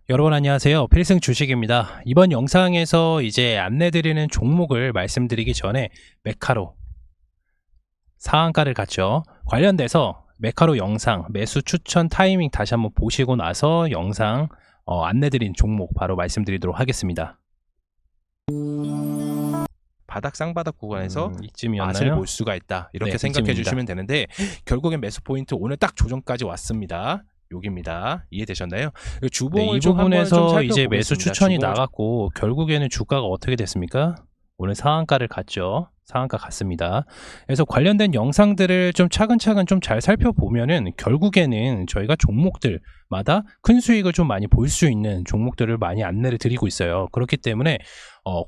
여러분 안녕하세요. 필승 주식입니다. 이번 영상에서 이제 안내드리는 종목을 말씀드리기 전에 메카로 상한가를 갔죠. 관련돼서 메카로 영상 매수 추천 타이밍 다시 한번 보시고 나서 영상 안내드린 종목 바로 말씀드리도록 하겠습니다. 바닥 쌍바닥 구간에서 맛을 이쯤이었나요? 볼 수가 있다 이렇게 네, 생각해 이쯤입니다. 주시면 되는데, 결국엔 매수 포인트 오늘 딱 조정까지 왔습니다. 여기입니다. 이해되셨나요? 주봉을 이 좀 한번 좀 부분에서 이제 매수 살펴보겠습니다. 추천이 주봉을 나갔고 결국에는 주가가 어떻게 됐습니까? 오늘 상한가를 갔죠. 상한가 갔습니다. 그래서 관련된 영상들을 좀 차근차근 좀 잘 살펴보면은 결국에는 저희가 종목들마다 큰 수익을 좀 많이 볼 수 있는 종목들을 많이 안내를 드리고 있어요. 그렇기 때문에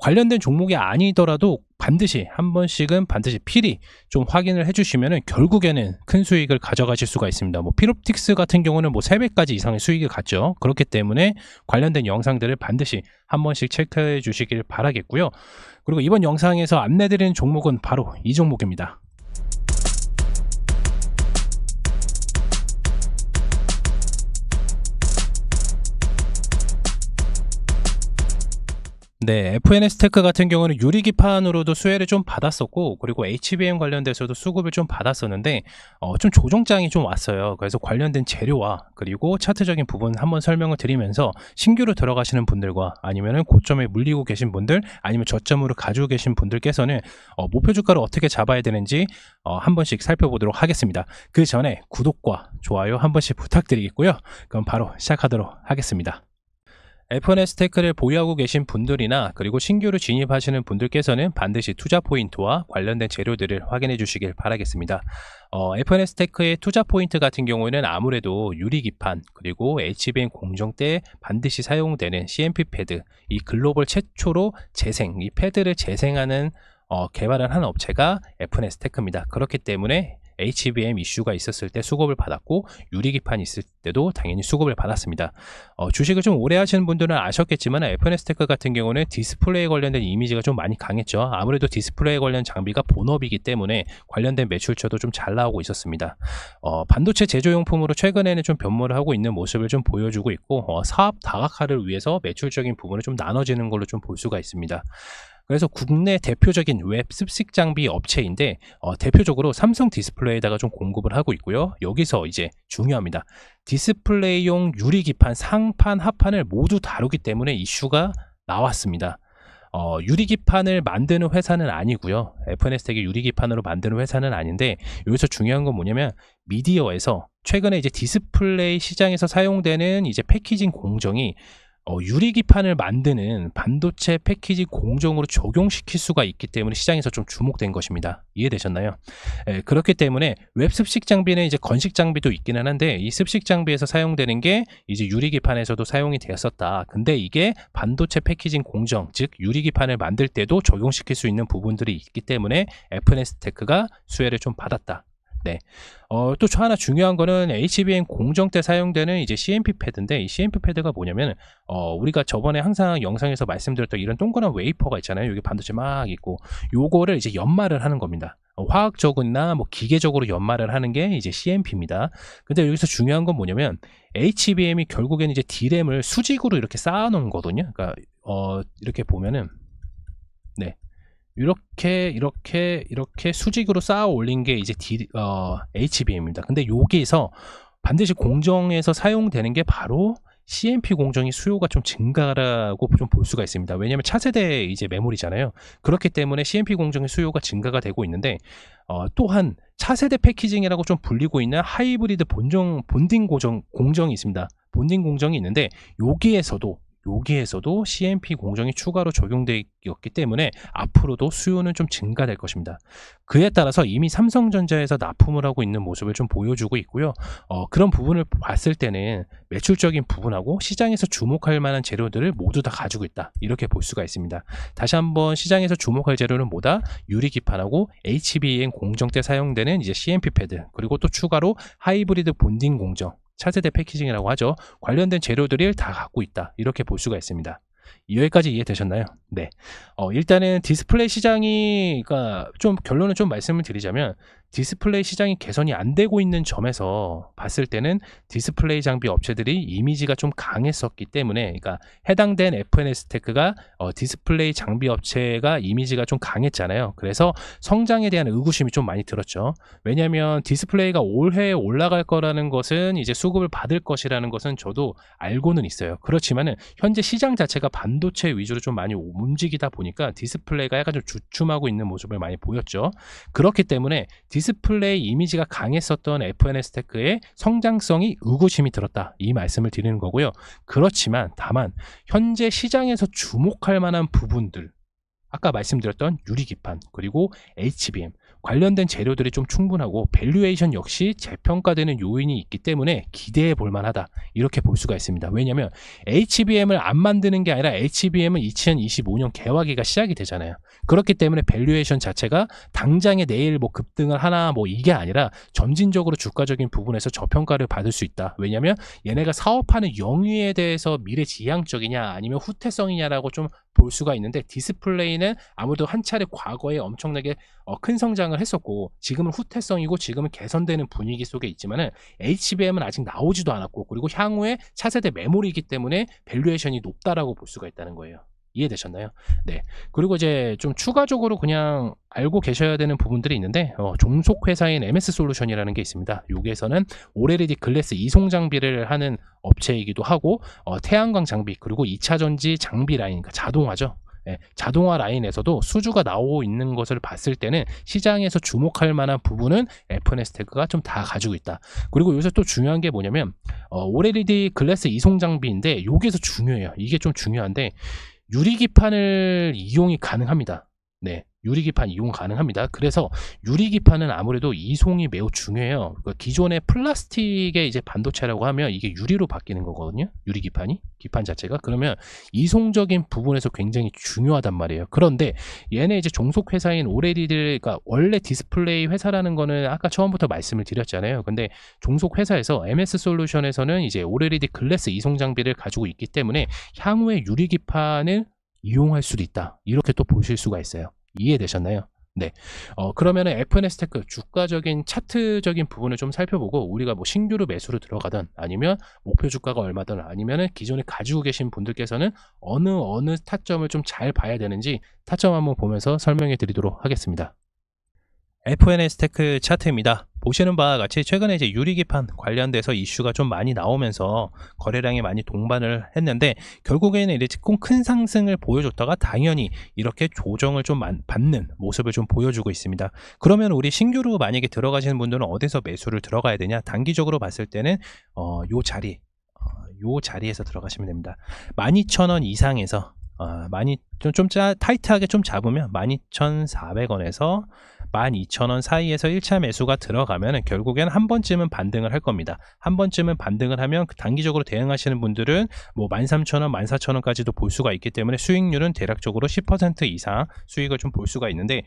관련된 종목이 아니더라도 반드시 한 번씩은 반드시 필히 좀 확인을 해주시면은 결국에는 큰 수익을 가져가실 수가 있습니다. 뭐 피롭틱스 같은 경우는 뭐 3배까지 이상의 수익을 갔죠. 그렇기 때문에 관련된 영상들을 반드시 한 번씩 체크해 주시길 바라겠고요. 그리고 이번 영상에서 안내드리는 종목은 바로 이 종목입니다. 네, FNS테크 같은 경우는 유리기판으로도 수혜를 좀 받았었고, 그리고 HBM 관련돼서도 수급을 좀 받았었는데 좀 조정장이 좀 왔어요. 그래서 관련된 재료와 그리고 차트적인 부분 한번 설명을 드리면서 신규로 들어가시는 분들과 아니면은 고점에 물리고 계신 분들, 아니면 저점으로 가지고 계신 분들께서는 목표 주가를 어떻게 잡아야 되는지 한 번씩 살펴보도록 하겠습니다. 그 전에 구독과 좋아요 한 번씩 부탁드리겠고요. 그럼 바로 시작하도록 하겠습니다. FNS테크를 보유하고 계신 분들이나 그리고 신규로 진입하시는 분들께서는 반드시 투자 포인트와 관련된 재료들을 확인해 주시길 바라겠습니다. FNS테크의 투자 포인트 같은 경우에는 아무래도 유리기판 그리고 HBM 공정 때 반드시 사용되는 CMP 패드, 이 글로벌 최초로 재생, 이 패드를 재생하는 개발을 한 업체가 FNS테크입니다. 그렇기 때문에 HBM 이슈가 있었을 때 수급을 받았고, 유리기판 있을 때도 당연히 수급을 받았습니다. 주식을 좀 오래 하시는 분들은 아셨겠지만 FNS테크 같은 경우는 디스플레이 관련된 이미지가 좀 많이 강했죠. 아무래도 디스플레이 관련 장비가 본업이기 때문에 관련된 매출처도 좀 잘 나오고 있었습니다. 반도체 제조용품으로 최근에는 좀 변모를 하고 있는 모습을 좀 보여주고 있고, 사업 다각화를 위해서 매출적인 부분을 좀 나눠지는 걸로 좀 볼 수가 있습니다. 그래서 국내 대표적인 웹 습식 장비 업체인데 대표적으로 삼성 디스플레이에다가 좀 공급을 하고 있고요. 여기서 이제 중요합니다. 디스플레이용 유리기판 상판 하판을 모두 다루기 때문에 이슈가 나왔습니다. 유리기판을 만드는 회사는 아니고요. FNS텍이 유리기판으로 만드는 회사는 아닌데, 여기서 중요한 건 뭐냐면 미디어에서 최근에 이제 디스플레이 시장에서 사용되는 이제 패키징 공정이 유리기판을 만드는 반도체 패키지 공정으로 적용시킬 수가 있기 때문에 시장에서 좀 주목된 것입니다. 이해되셨나요? 그렇기 때문에 웹 습식 장비는 이제 건식 장비도 있기는 한데, 이 습식 장비에서 사용되는 게 이제 유리기판에서도 사용이 되었었다. 근데 이게 반도체 패키징 공정, 즉 유리기판을 만들 때도 적용시킬 수 있는 부분들이 있기 때문에 FNS테크가 수혜를 좀 받았다. 네. 또 하나 중요한 거는 HBM 공정 때 사용되는 이제 CMP 패드인데, 이 CMP 패드가 뭐냐면 우리가 저번에 항상 영상에서 말씀드렸던 이런 동그란 웨이퍼가 있잖아요. 여기 반도체 막 있고, 요거를 이제 연마를 하는 겁니다. 화학적이나 뭐 기계적으로 연마를 하는 게 이제 CMP입니다. 근데 여기서 중요한 건 뭐냐면 HBM이 결국에는 이제 D램을 수직으로 이렇게 쌓아 놓은 거거든요. 그러니까 이렇게 보면은, 네. 이렇게 수직으로 쌓아 올린 게 이제 HBM입니다. 근데 여기에서 반드시 공정에서 사용되는 게 바로 CMP 공정이 수요가 좀 증가라고 좀 볼 수가 있습니다. 왜냐하면 차세대 이제 메모리잖아요. 그렇기 때문에 CMP 공정의 수요가 증가가 되고 있는데, 또한 차세대 패키징이라고 좀 불리고 있는 하이브리드 본딩 공정이 있습니다. 본딩 공정이 있는데, 여기에서도 CMP 공정이 추가로 적용되었기 때문에 앞으로도 수요는 좀 증가될 것입니다. 그에 따라서 이미 삼성전자에서 납품을 하고 있는 모습을 좀 보여주고 있고요. 그런 부분을 봤을 때는 매출적인 부분하고 시장에서 주목할 만한 재료들을 모두 다 가지고 있다, 이렇게 볼 수가 있습니다. 다시 한번 시장에서 주목할 재료는 뭐다? 유리기판하고 HBM 공정 때 사용되는 이제 CMP 패드, 그리고 또 추가로 하이브리드 본딩 공정, 차세대 패키징이라고 하죠. 관련된 재료들을 다 갖고 있다, 이렇게 볼 수가 있습니다. 여기까지 이해되셨나요? 네. 일단은 디스플레이 시장이, 그러니까 좀 결론을 좀 말씀을 드리자면, 디스플레이 시장이 개선이 안 되고 있는 점에서 봤을 때는 디스플레이 장비 업체들이 이미지가 좀 강했었기 때문에, 그러니까 해당된 FNS테크가 디스플레이 장비 업체가 이미지가 좀 강했잖아요. 그래서 성장에 대한 의구심이 좀 많이 들었죠. 왜냐하면 디스플레이가 올해 올라갈 거라는 것은, 이제 수급을 받을 것이라는 것은 저도 알고는 있어요. 그렇지만은 현재 시장 자체가 반도체 위주로 좀 많이 움직이다 보니까 디스플레이가 약간 좀 주춤하고 있는 모습을 많이 보였죠. 그렇기 때문에 디스플레이 이미지가 강했었던 FNS테크의 성장성이 의구심이 들었다, 이 말씀을 드리는 거고요. 그렇지만 다만 현재 시장에서 주목할 만한 부분들, 아까 말씀드렸던 유리기판 그리고 HBM 관련된 재료들이 좀 충분하고 밸류에이션 역시 재평가되는 요인이 있기 때문에 기대해 볼 만하다, 이렇게 볼 수가 있습니다. 왜냐하면 HBM을 안 만드는 게 아니라 HBM은 2025년 개화기가 시작이 되잖아요. 그렇기 때문에 밸류에이션 자체가 당장에 내일 뭐 급등을 하나 뭐 이게 아니라 점진적으로 주가적인 부분에서 저평가를 받을 수 있다. 왜냐하면 얘네가 사업하는 영위에 대해서 미래지향적이냐 아니면 후퇴성이냐라고 좀 볼 수가 있는데, 디스플레이는 아무래도 한 차례 과거에 엄청나게 큰 성장을 했었고 지금은 후퇴성이고 지금은 개선되는 분위기 속에 있지만은 HBM은 아직 나오지도 않았고, 그리고 향후에 차세대 메모리이기 때문에 밸류에이션이 높다라고 볼 수가 있다는 거예요. 이해되셨나요? 네. 그리고 이제 좀 추가적으로 그냥 알고 계셔야 되는 부분들이 있는데, 종속 회사인 MS솔루션이라는 게 있습니다. 여기에서는 OLED 글래스 이송 장비를 하는 업체이기도 하고, 태양광 장비 그리고 2차 전지 장비 라인, 그러니까 자동화죠. 예, 자동화 라인에서도 수주가 나오고 있는 것을 봤을 때는 시장에서 주목할 만한 부분은 FNS테크가 좀 다 가지고 있다. 그리고 요새 또 중요한 게 뭐냐면 OLED 글래스 이송 장비인데, 여기에서 중요해요. 이게 좀 중요한데, 유리기판을 이용이 가능합니다. 네, 유리기판 이용 가능합니다. 그래서 유리기판은 아무래도 이송이 매우 중요해요. 기존의 플라스틱의 이제 반도체라고 하면 이게 유리로 바뀌는 거거든요. 유리기판이, 기판 자체가. 그러면 이송적인 부분에서 굉장히 중요하단 말이에요. 그런데 얘네 이제 종속 회사인 OLED들, 그러니까 원래 디스플레이 회사라는 거는 아까 처음부터 말씀을 드렸잖아요. 근데 종속 회사에서 MS솔루션에서는 이제 OLED 글래스 이송 장비를 가지고 있기 때문에 향후에 유리기판을 이용할 수도 있다, 이렇게 또 보실 수가 있어요. 이해되셨나요? 네. 그러면은 FNS테크 주가적인 차트적인 부분을 좀 살펴보고, 우리가 뭐 신규로 매수로 들어가든 아니면 목표 주가가 얼마든 아니면은 기존에 가지고 계신 분들께서는 어느 타점을 좀 잘 봐야 되는지 타점 한번 보면서 설명해 드리도록 하겠습니다. FNS테크 차트입니다. 보시는 바와 같이 최근에 이제 유리기판 관련돼서 이슈가 좀 많이 나오면서 거래량이 많이 동반을 했는데, 결국에는 이제 큰 상승을 보여줬다가 당연히 이렇게 조정을 좀 받는 모습을 좀 보여주고 있습니다. 그러면 우리 신규로 만약에 들어가시는 분들은 어디서 매수를 들어가야 되냐? 단기적으로 봤을 때는 요 자리에서 들어가시면 됩니다. 12,000원 이상에서 좀 타이트하게 좀 잡으면 12,400원에서 12,000원 사이에서 1차 매수가 들어가면 결국엔 한 번쯤은 반등을 할 겁니다. 한 번쯤은 반등을 하면 단기적으로 대응하시는 분들은 뭐 13,000원, 14,000원까지도 볼 수가 있기 때문에 수익률은 대략적으로 10% 이상 수익을 좀 볼 수가 있는데,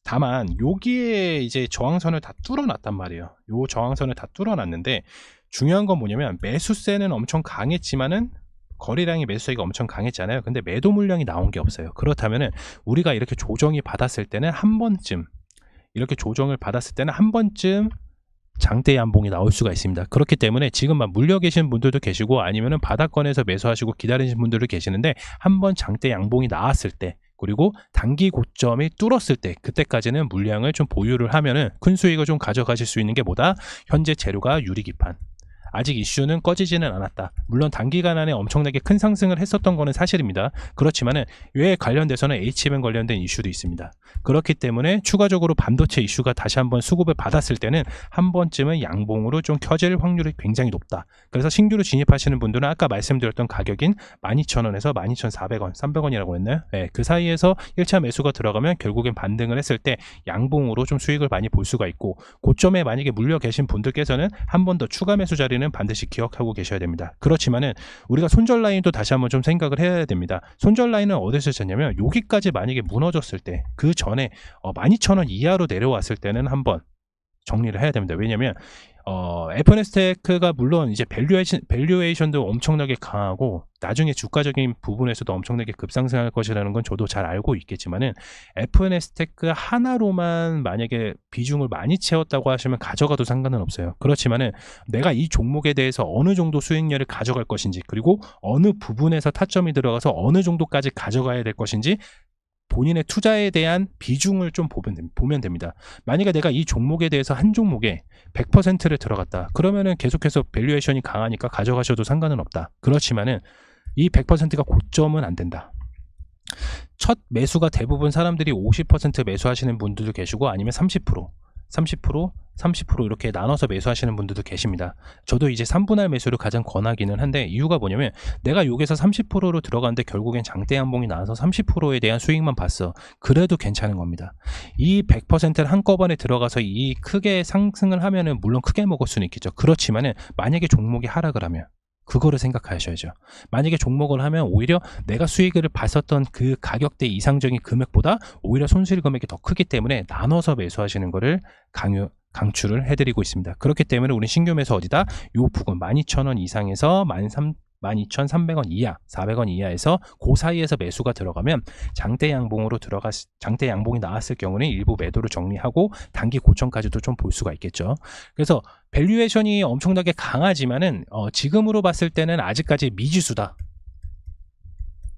다만 여기에 이제 저항선을 다 뚫어놨단 말이에요. 요 저항선을 다 뚫어놨는데, 중요한 건 뭐냐면 매수세는 엄청 강했지만은 거래량이 매수세가 엄청 강했잖아요. 근데 매도 물량이 나온 게 없어요. 그렇다면은 우리가 이렇게 조정이 받았을 때는 한 번쯤, 이렇게 조정을 받았을 때는 한 번쯤 장대 양봉이 나올 수가 있습니다. 그렇기 때문에 지금 막 물려 계신 분들도 계시고 아니면은 바닥권에서 매수하시고 기다리신 분들도 계시는데, 한번 장대 양봉이 나왔을 때, 그리고 단기 고점이 뚫었을 때, 그때까지는 물량을 좀 보유를 하면은 큰 수익을 좀 가져가실 수 있는 게 뭐다? 현재 재료가 유리기판. 아직 이슈는 꺼지지는 않았다. 물론 단기간 안에 엄청나게 큰 상승을 했었던 거는 사실입니다. 그렇지만은 왜 관련돼서는 HBM 관련된 이슈도 있습니다. 그렇기 때문에 추가적으로 반도체 이슈가 다시 한번 수급을 받았을 때는 한 번쯤은 양봉으로 좀 켜질 확률이 굉장히 높다. 그래서 신규로 진입하시는 분들은 아까 말씀드렸던 가격인 12,000원에서 12,400원, 300원이라고 했나요? 네, 그 사이에서 1차 매수가 들어가면 결국엔 반등을 했을 때 양봉으로 좀 수익을 많이 볼 수가 있고, 고점에 만약에 물려 계신 분들께서는 한 번 더 추가 매수 자리는 반드시 기억하고 계셔야 됩니다. 그렇지만은 우리가 손절 라인도 다시 한번 좀 생각을 해야 됩니다. 손절 라인은 어디서 쳤냐면 여기까지 만약에 무너졌을 때, 그 전에 12,000원 이하로 내려왔을 때는 한번 정리를 해야 됩니다. 왜냐면 FNS테크가 물론 이제 밸류에이션도 엄청나게 강하고 나중에 주가적인 부분에서도 엄청나게 급상승할 것이라는 건 저도 잘 알고 있겠지만은 FNS테크 하나로만 만약에 비중을 많이 채웠다고 하시면 가져가도 상관은 없어요. 그렇지만은 내가 이 종목에 대해서 어느 정도 수익률을 가져갈 것인지, 그리고 어느 부분에서 타점이 들어가서 어느 정도까지 가져가야 될 것인지 본인의 투자에 대한 비중을 좀 보면 됩니다. 만약에 내가 이 종목에 대해서 한 종목에 100%를 들어갔다. 그러면은 계속해서 밸류에이션이 강하니까 가져가셔도 상관은 없다. 그렇지만은 이 100%가 고점은 안 된다. 첫 매수가 대부분 사람들이 50% 매수하시는 분들도 계시고 아니면 30%, 30% 이렇게 나눠서 매수하시는 분들도 계십니다. 저도 이제 3분할 매수를 가장 권하기는 한데 이유가 뭐냐면 내가 여기서 30%로 들어갔는데 결국엔 장대 양봉이 나와서 30%에 대한 수익만 봤어. 그래도 괜찮은 겁니다. 이 100%를 한꺼번에 들어가서 이 크게 상승을 하면은 물론 크게 먹을 수는 있겠죠. 그렇지만은 만약에 종목이 하락을 하면 그거를 생각하셔야죠. 만약에 종목을 하면 오히려 내가 수익을 봤었던 그 가격대 이상적인 금액보다 오히려 손실 금액이 더 크기 때문에 나눠서 매수하시는 거를 강추를 해드리고 있습니다. 그렇기 때문에 우리 신규 매수 어디다? 요 부근 12,000원 이상에서 12,300원 이하, 400원 이하에서 그 사이에서 매수가 들어가면 장대 양봉이 나왔을 경우는 일부 매도를 정리하고 단기 고점까지도 좀 볼 수가 있겠죠. 그래서 밸류에이션이 엄청나게 강하지만은 지금으로 봤을 때는 아직까지 미지수다.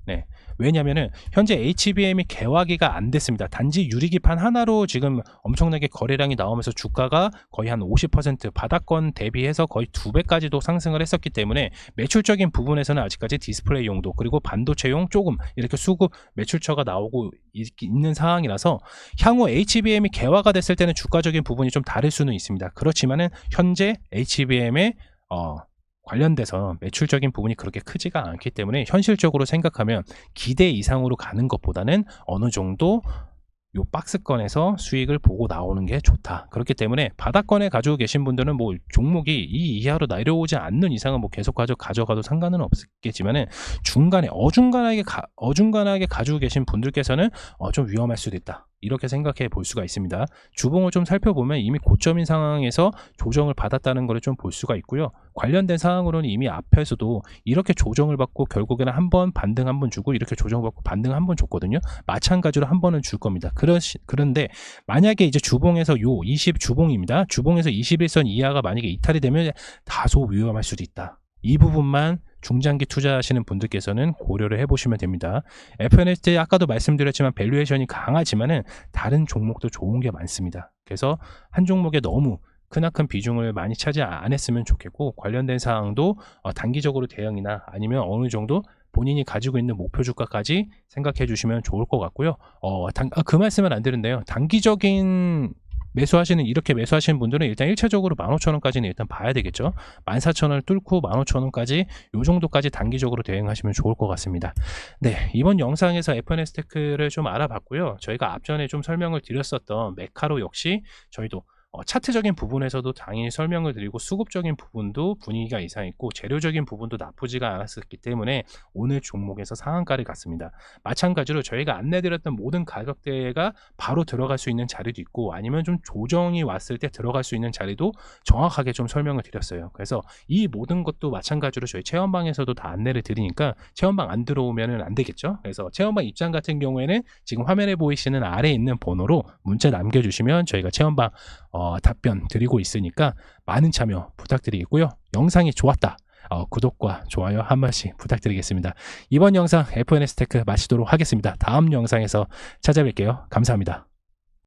네. 왜냐면은 현재 HBM이 개화기가 안 됐습니다. 단지 유리기판 하나로 지금 엄청나게 거래량이 나오면서 주가가 거의 한 50% 바닥권 대비해서 거의 2배까지도 상승을 했었기 때문에 매출적인 부분에서는 아직까지 디스플레이 용도 그리고 반도체용 조금 이렇게 수급 매출처가 나오고 있는 상황이라서 향후 HBM이 개화가 됐을 때는 주가적인 부분이 좀 다를 수는 있습니다. 그렇지만은 현재 HBM의 관련돼서 매출적인 부분이 그렇게 크지가 않기 때문에 현실적으로 생각하면 기대 이상으로 가는 것보다는 어느 정도 요 박스권에서 수익을 보고 나오는 게 좋다. 그렇기 때문에 바닥권에 가지고 계신 분들은 뭐 종목이 이 이하로 내려오지 않는 이상은 뭐 계속 가져가도 상관은 없겠지만은 중간에 어중간하게 가지고 계신 분들께서는 좀 위험할 수도 있다. 이렇게 생각해 볼 수가 있습니다. 주봉을 좀 살펴보면 이미 고점인 상황에서 조정을 받았다는 것을 좀 볼 수가 있고요. 관련된 상황으로는 이미 앞에서도 이렇게 조정을 받고 결국에는 한 번 반등 한 번 주고 이렇게 조정받고 반등 한 번 줬거든요. 마찬가지로 한 번은 줄 겁니다. 그런데 만약에 이제 주봉에서 요 20 주봉입니다. 주봉에서 21선 이하가 만약에 이탈이 되면 다소 위험할 수도 있다. 이 부분만 중장기 투자하시는 분들께서는 고려를 해보시면 됩니다. FNST 아까도 말씀드렸지만 밸류에이션이 강하지만은 다른 종목도 좋은 게 많습니다. 그래서 한 종목에 너무 크나큰 비중을 많이 차지 안 했으면 좋겠고 관련된 사항도 단기적으로 대응이나 아니면 어느 정도 본인이 가지고 있는 목표 주가까지 생각해 주시면 좋을 것 같고요. 그 말씀은 안 드는데요. 단기적인 이렇게 매수하시는 분들은 일단 1차적으로 15,000원까지는 일단 봐야 되겠죠. 14,000원을 뚫고 15,000원까지 요 정도까지 단기적으로 대응하시면 좋을 것 같습니다. 네, 이번 영상에서 FNS테크를 좀 알아봤고요. 저희가 앞전에 좀 설명을 드렸었던 메카로 역시 저희도 차트적인 부분에서도 당연히 설명을 드리고 수급적인 부분도 분위기가 이상했고 재료적인 부분도 나쁘지가 않았었기 때문에 오늘 종목에서 상한가를 갔습니다. 마찬가지로 저희가 안내드렸던 모든 가격대가 바로 들어갈 수 있는 자리도 있고 아니면 좀 조정이 왔을 때 들어갈 수 있는 자리도 정확하게 좀 설명을 드렸어요. 그래서 이 모든 것도 마찬가지로 저희 체험방에서도 다 안내를 드리니까 체험방 안 들어오면 안 되겠죠. 그래서 체험방 입장 같은 경우에는 지금 화면에 보이시는 아래에 있는 번호로 문자 남겨주시면 저희가 체험방 답변 드리고 있으니까 많은 참여 부탁드리겠고요. 영상이 좋았다. 구독과 좋아요 한 번씩 부탁드리겠습니다. 이번 영상 FNS테크 마치도록 하겠습니다. 다음 영상에서 찾아뵐게요. 감사합니다.